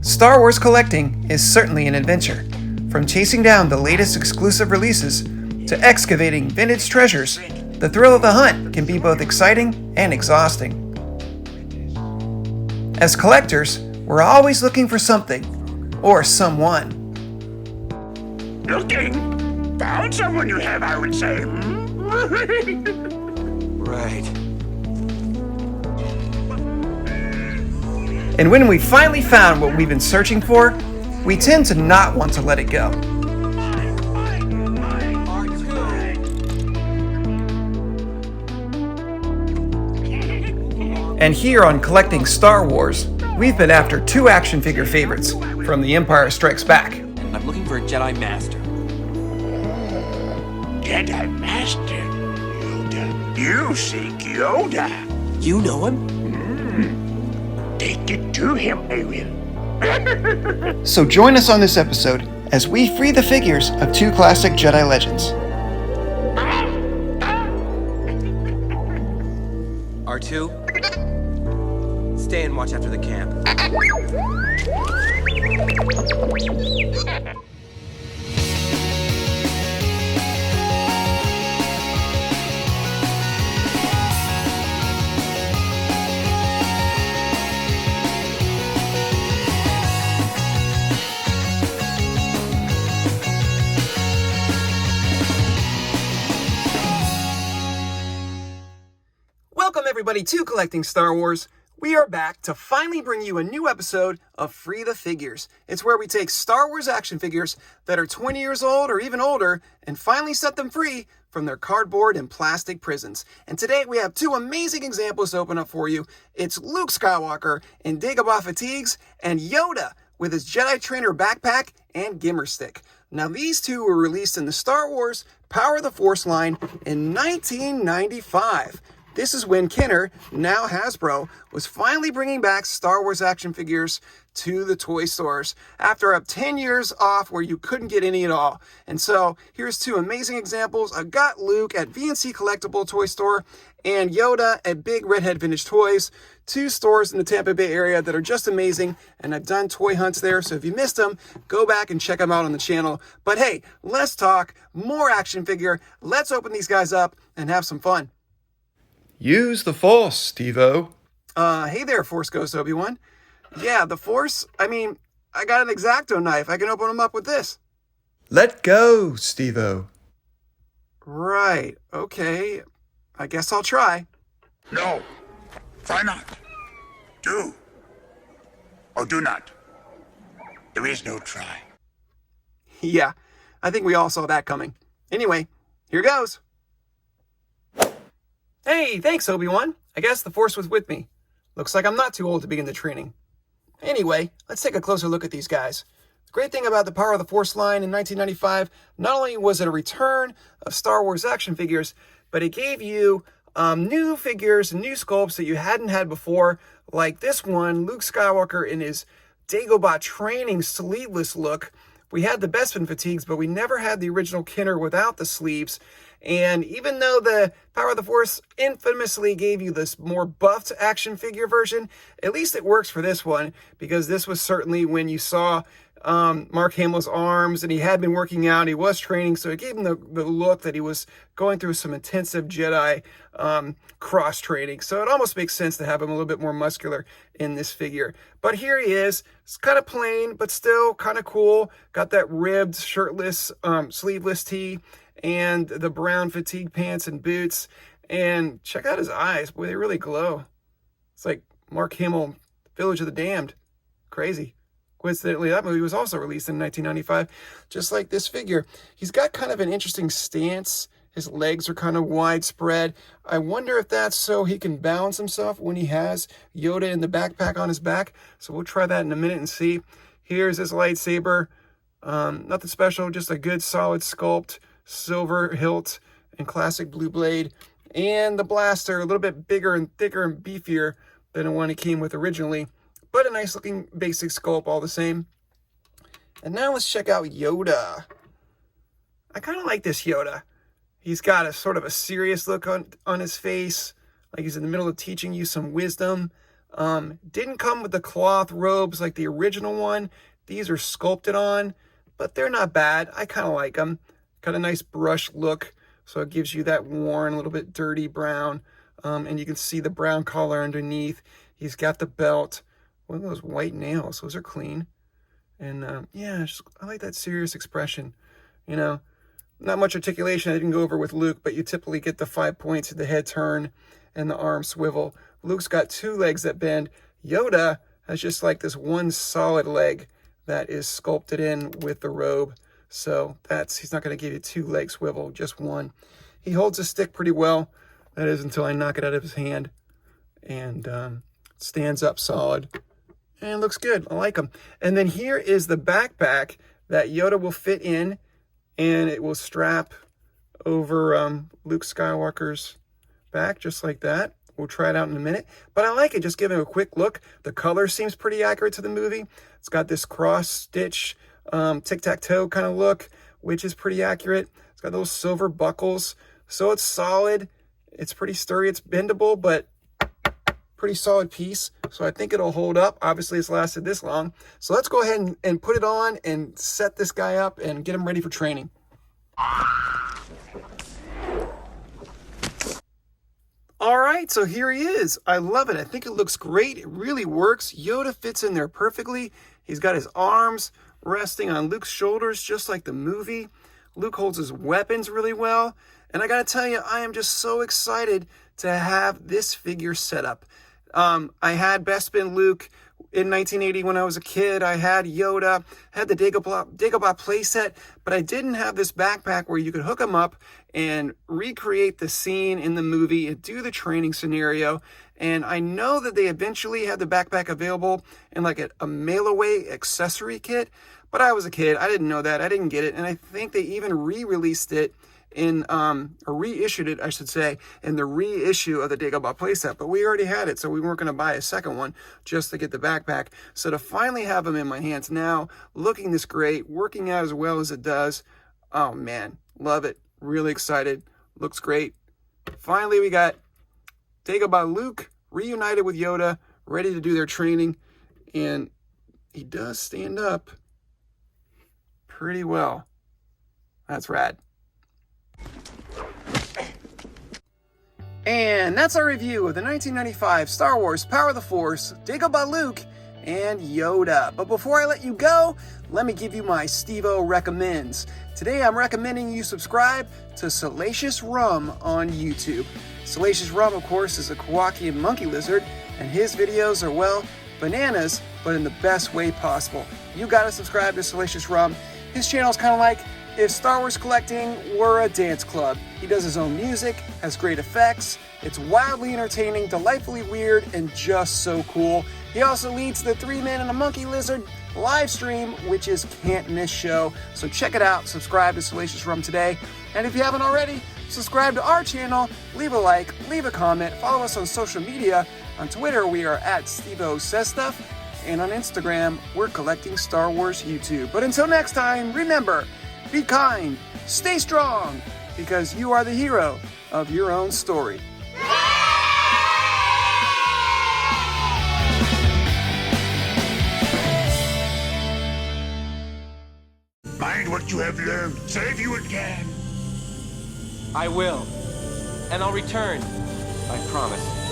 Star Wars collecting is certainly an adventure. From chasing down the latest exclusive releases to excavating vintage treasures, the thrill of the hunt can be both exciting and exhausting. As collectors, we're always looking for something or someone. Looking? Found someone you have, I would say. Right. And when we finally found what we've been searching for, we tend to not want to let it go. And here on Collecting Star Wars, we've been after two action figure favorites from The Empire Strikes Back. I'm looking for a Jedi Master. Jedi Master? Yoda. You seek Yoda. You know him? Take it to him, I will. So join us on this episode as we free the figures of two classic Jedi legends. R2? Stay and watch after the camp. Welcome everybody to Collecting Star Wars. We are back to finally bring you a new episode of Free the Figures. It's where we take Star Wars action figures that are 20 years old or even older and finally set them free from their cardboard and plastic prisons. And today we have two amazing examples to open up for you. It's Luke Skywalker in Dagobah fatigues and Yoda with his Jedi Trainer backpack and Gimmer stick. Now these two were released in the Star Wars Power of the Force line in 1995. This is when Kenner, now Hasbro, was finally bringing back Star Wars action figures to the toy stores after 10 years off where you couldn't get any at all. And so here's two amazing examples. I got Luke at VNC Collectible Toy Store and Yoda at Big Redhead Vintage Toys, two stores in the Tampa Bay area that are just amazing. And I've done toy hunts there, so if you missed them, go back and check them out on the channel. But hey, let's talk more action figure. Let's open these guys up and have some fun. Use the Force, Steve-O. Hey there, Force Ghost Obi-Wan. Yeah, the Force, I got an X-Acto knife. I can open them up with this. Let go, Steve-O. Right, okay. I guess I'll try. No. Try not. Do. Or do not. There is no try. Yeah, I think we all saw that coming. Anyway, here goes. Hey, thanks, Obi-Wan. I guess the Force was with me. Looks like I'm not too old to begin the training. Anyway, let's take a closer look at these guys. The great thing about the Power of the Force line in 1995, not only was it a return of Star Wars action figures, but it gave you new figures and new sculpts that you hadn't had before, like this one, Luke Skywalker in his Dagobah training sleeveless look. We had the Bespin fatigues, but we never had the original Kenner without the sleeves. And even though the Power of the Force infamously gave you this more buffed action figure version, at least it works for this one, because this was certainly when you saw Mark Hamill's arms, and he had been working out, he was training, so it gave him the look that he was going through some intensive Jedi cross training. So it almost makes sense to have him a little bit more muscular in this figure. But here he is. It's kind of plain, but still kind of cool. Got that ribbed, shirtless, sleeveless tee, and the brown fatigue pants and boots. And check out his eyes. Boy, they really glow. It's like Mark Hamill, Village of the Damned. Crazy. Coincidentally, that movie was also released in 1995, just like this figure. He's got kind of an interesting stance. His legs are kind of widespread. I wonder if that's so he can balance himself when he has Yoda in the backpack on his back. So we'll try that in a minute and see. Here's his lightsaber. Nothing special, just a good solid sculpt, silver hilt, and classic blue blade. And the blaster, a little bit bigger and thicker and beefier than the one it came with originally. But a nice looking basic sculpt all the same. And now let's check out Yoda. I kind of like this Yoda. He's got a sort of a serious look on his face, like he's in the middle of teaching you some wisdom. Didn't come with the cloth robes like the original one. These are sculpted on, but they're not bad. I kind of like them. Got a nice brush look, so it gives you that worn, a little bit dirty brown. And you can see the brown collar underneath. He's got the belt. One of those white nails. Those are clean. And yeah, I like that serious expression. You know, not much articulation I didn't go over with Luke, but you typically get the 5 points of the head turn and the arm swivel. Luke's got 2 legs that bend. Yoda has just like this one solid leg that is sculpted in with the robe. So he's not going to give you 2 leg swivel, just one. He holds his stick pretty well. That is until I knock it out of his hand. And stands up solid. And looks good. I like him. And then here is the backpack that Yoda will fit in. And it will strap over Luke Skywalker's back, just like that. We'll try it out in a minute. But I like it. Just giving a quick look. The color seems pretty accurate to the movie. It's got this cross-stitch, tic-tac-toe kind of look, which is pretty accurate. It's got those silver buckles. So it's solid. It's pretty sturdy. It's bendable, but pretty solid piece. So I think it'll hold up. Obviously, it's lasted this long. So let's go ahead and put it on and set this guy up and get him ready for training. All right, so here he is. I love it. I think it looks great. It really works. Yoda fits in there perfectly. He's got his arms resting on Luke's shoulders, just like the movie. Luke holds his weapons really well. And I got to tell you, I am just so excited to have this figure set up. I had Bespin Luke in 1980 when I was a kid. I had Yoda, had the Dagobah playset, but I didn't have this backpack where you could hook him up and recreate the scene in the movie and do the training scenario. And I know that they eventually had the backpack available in like a mail-away accessory kit, but I was a kid. I didn't know that. I didn't get it. And I think they even re-released it or reissued it, I should say, in the reissue of the Dagobah playset. But we already had it, so we weren't going to buy a second one just to get the backpack. So to finally have them in my hands now, looking this great, working out as well as it does, oh man, love it. Really excited. Looks great. Finally, we got Dagobah Luke reunited with Yoda, ready to do their training. And he does stand up pretty well. That's rad. And that's our review of the 1995 Star Wars Power of the Force, Dagobah Luke, and Yoda. But before I let you go, let me give you my Steve-O recommends. Today I'm recommending you subscribe to Salacious Rum on YouTube. Salacious Rum, of course, is a Kowakian monkey lizard, and his videos are, well, bananas, but in the best way possible. You gotta subscribe to Salacious Rum. His channel's kind of like if Star Wars collecting were a dance club. He does his own music, has great effects, it's wildly entertaining, delightfully weird, and just so cool. He also leads the 3 Man and a Monkey Lizard live stream, which is can't miss show. So check it out, subscribe to Salacious Rum today. And if you haven't already, subscribe to our channel, leave a like, leave a comment, follow us on social media. On Twitter, we are at Steve-O Says Stuff, and on Instagram, we're Collecting Star Wars YouTube. But until next time, remember, be kind, stay strong, because you are the hero of your own story. Mind what you have learned. Save you again. I will. And I'll return. I promise.